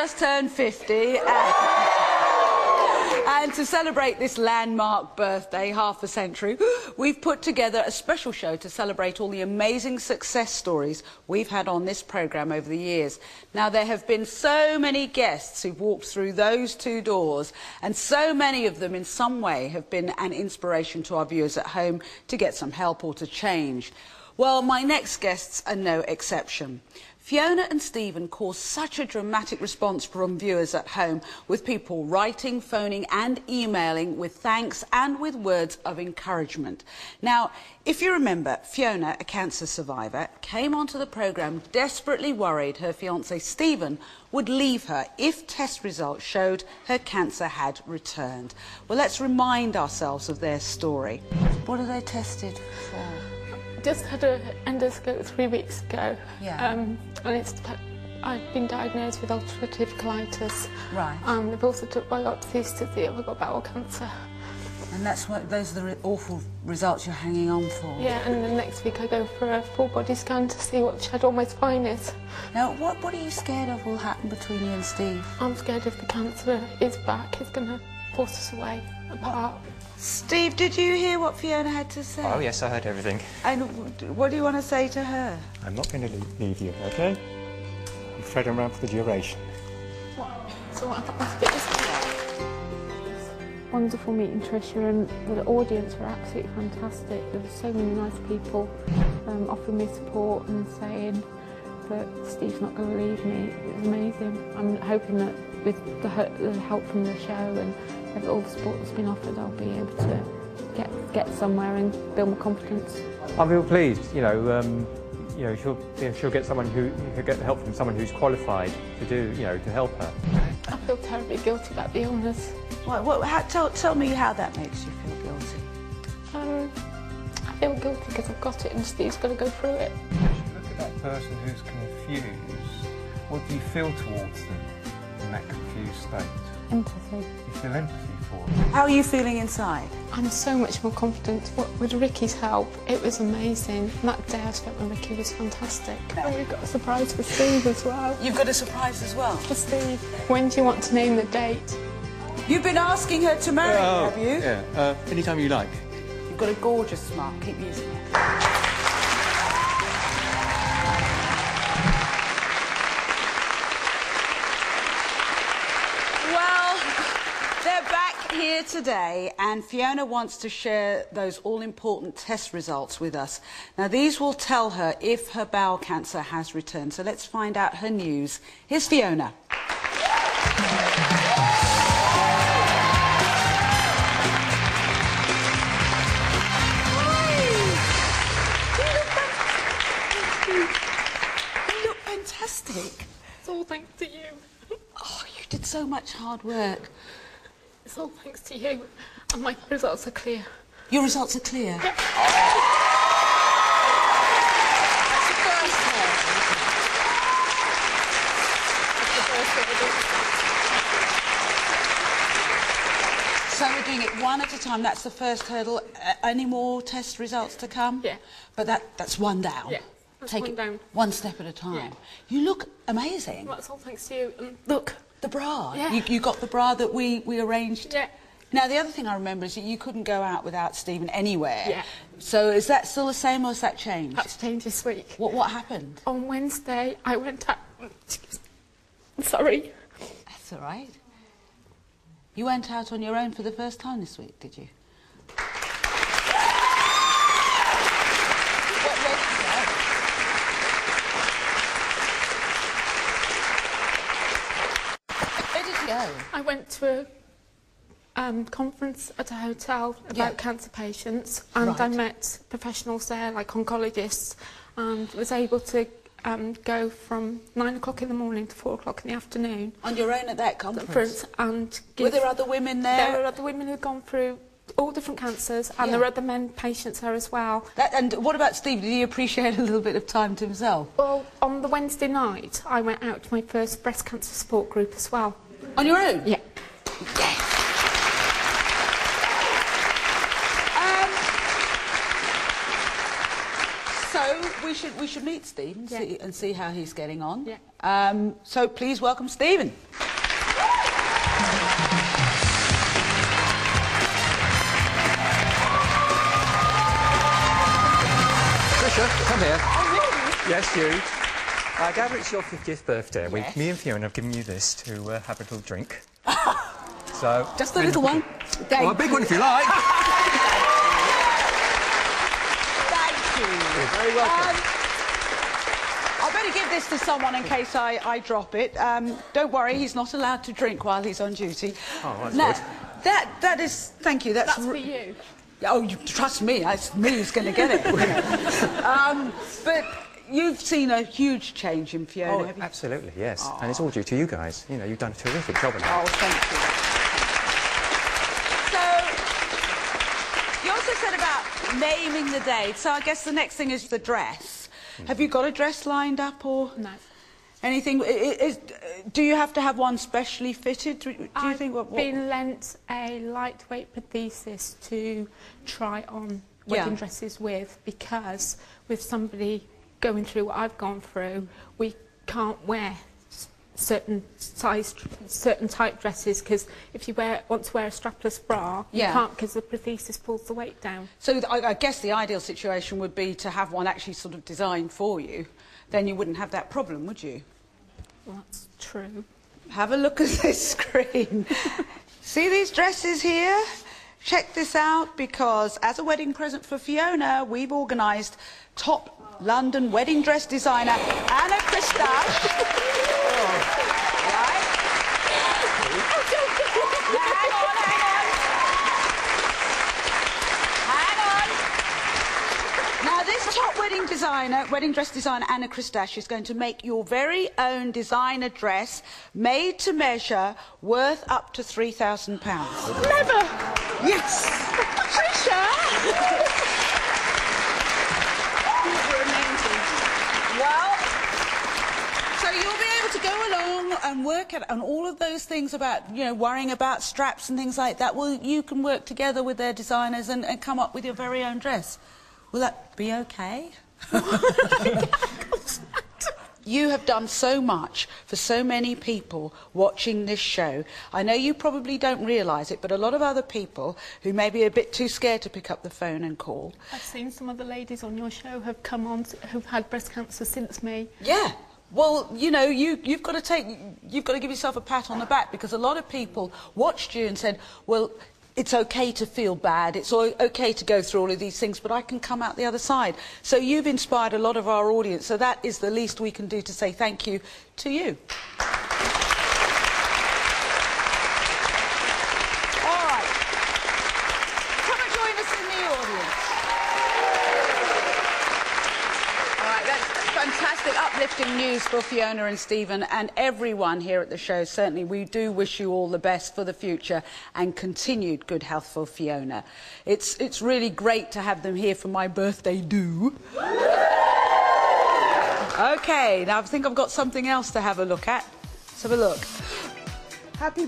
just turned 50. And to celebrate this landmark birthday, half a century, we've put together a special show to celebrate all the amazing success stories we've had on this programme over the years. Now, there have been so many guests who've walked through those two doors, and so many of them in some way have been an inspiration to our viewers at home to get some help or to change. Well, my next guests are no exception. Fiona and Stephen caused such a dramatic response from viewers at home, with people writing, phoning and emailing with thanks and with words of encouragement. Now, if you remember, Fiona, a cancer survivor, came onto the programme desperately worried her fiancé Stephen would leave her if test results showed her cancer had returned. Well, let's remind ourselves of their story. What are they tested for? Just had an endoscope 3 weeks ago. Yeah. And I've been diagnosed with ulcerative colitis. Right. They've also took biopsies to see if I've got bowel cancer. And that's what, those are the awful results you're hanging on for. Yeah, and then next week I go for a full body scan to see what the shadow on my spine is. Now, what are you scared of will happen between you and Steve? I'm scared if the cancer is back, it's going to force us away, apart. Steve, did you hear what Fiona had to say? Oh, yes, I heard everything. And what do you want to say to her? I'm not going to leave you, OK? I'm Fred around for the duration. So what happens if it is? Wonderful meeting Trisha, and the audience were absolutely fantastic. There were so many nice people offering me support and saying that Steve's not going to leave me. It was amazing. I'm hoping that with the help from the show and all the support that's been offered, I'll be able to get somewhere and build my confidence. I'm real pleased, she'll get someone who'll get help from someone who's qualified to do, to help her. I feel terribly guilty about the illness. Tell me how that makes you feel guilty. I feel guilty because I've got it and Steve's got to go through it. Look at that person who's confused. What do you feel towards them in that confused state? Empathy. You feel empathy for them. How are you feeling inside? I'm so much more confident. With Ricky's help, it was amazing. And that day I spent with Ricky was fantastic. And we've got a surprise for Steve as well. You've got a surprise as well? For Steve. When do you want to name the date? You've been asking her to marry, have you? Yeah, anytime you like. You've got a gorgeous smile. Keep using it. Here today, and Fiona wants to share those all-important test results with us. Now, these will tell her if her bowel cancer has returned, so let's find out her news. Here's Fiona. You look fantastic. It's all thanks to you. Oh, you did so much hard work. It's all thanks to you, and my results are clear. Your results are clear? Yeah. That's the first hurdle. So we're doing it one at a time. That's the first hurdle. Any more test results to come? Yeah. But that's one down. Yeah, that's Take one it down. one step at a time. Yeah. You look amazing. Well, that's all thanks to you. And look. The bra. Yeah. You got the bra that we arranged. Yeah. Now, the other thing I remember is that you couldn't go out without Stephen anywhere. Yeah. So is that still the same, or has that changed? That's changed this week. What happened? On Wednesday, I went out... Sorry. That's all right. You went out on your own for the first time this week, did you? I went to a conference at a hotel about cancer patients, and I met professionals there, like oncologists, and was able to go from 9 o'clock in the morning to 4 o'clock in the afternoon. On your own at that conference? And were there other women there? There were other women who'd gone through all different cancers, and there were other men patients there as well. And what about Steve? Did he appreciate a little bit of time to himself? Well, on the Wednesday night, I went out to my first breast cancer support group as well. On your own? Yeah. Yes. So, So we should meet Steve and see how he's getting on. Yeah. So please welcome Stephen. Trisha, come here. Oh, really? Yes, you. I gather it's your 50th birthday. Yes. Me and Fiona have given you this to have a little drink. So Just a little one. Oh, a big one if you like. Thank you. You're very welcome. I better give this to someone in case I drop it. Don't worry, he's not allowed to drink while he's on duty. Oh, that's now, good. that is. Thank you. That's for you. Oh, you trust me. It's me who's going to get it. But you've seen a huge change in Fiona. Oh, have you? absolutely, yes. And it's all due to you guys. You know, you've done a terrific job of that. Oh, thank you. So, you also said about naming the date. So I guess the next thing is the dress. Have you got a dress lined up or No. anything? Do you have to have one specially fitted? Do you think? I've been lent a lightweight prosthesis to try on wedding dresses with, because with somebody going through what I've gone through, we can't wear certain type dresses, because if you want to wear a strapless bra, you can't, because the prosthesis pulls the weight down. So I guess the ideal situation would be to have one actually sort of designed for you. Then you wouldn't have that problem, would you? Well, that's true. Have a look at this screen. See these dresses here? Check this out, because as a wedding present for Fiona, we've organised top London wedding dress designer Anna Christash. Right? Hang on. Now, this top wedding dress designer Anna Christash is going to make your very own designer dress, made to measure, worth up to £3,000. Never! Yes! Trisha! Well, so you'll be able to go along and work on all of those things about, you know, worrying about straps and things like that. Well, you can work together with their designers and come up with your very own dress. Will that be okay? You have done so much for so many people watching this show. I know you probably don't realise it, but a lot of other people who may be a bit too scared to pick up the phone and call. I've seen some other ladies on your show have come on who've had breast cancer since me. Yeah. Well, you know, you've got to give yourself a pat on the back, because a lot of people watched you and said, well, it's okay to feel bad, it's okay to go through all of these things, but I can come out the other side. So you've inspired a lot of our audience, so that is the least we can do to say thank you to you. All right. Come and join us in the audience. All right, that's fantastic, uplifting news for Fiona and Stephen and everyone here at the show. Certainly, we do wish you all the best for the future and continued good health for Fiona. It's really great to have them here for my birthday do. OK, now I think I've got something else to have a look at. Let's have a look. Happy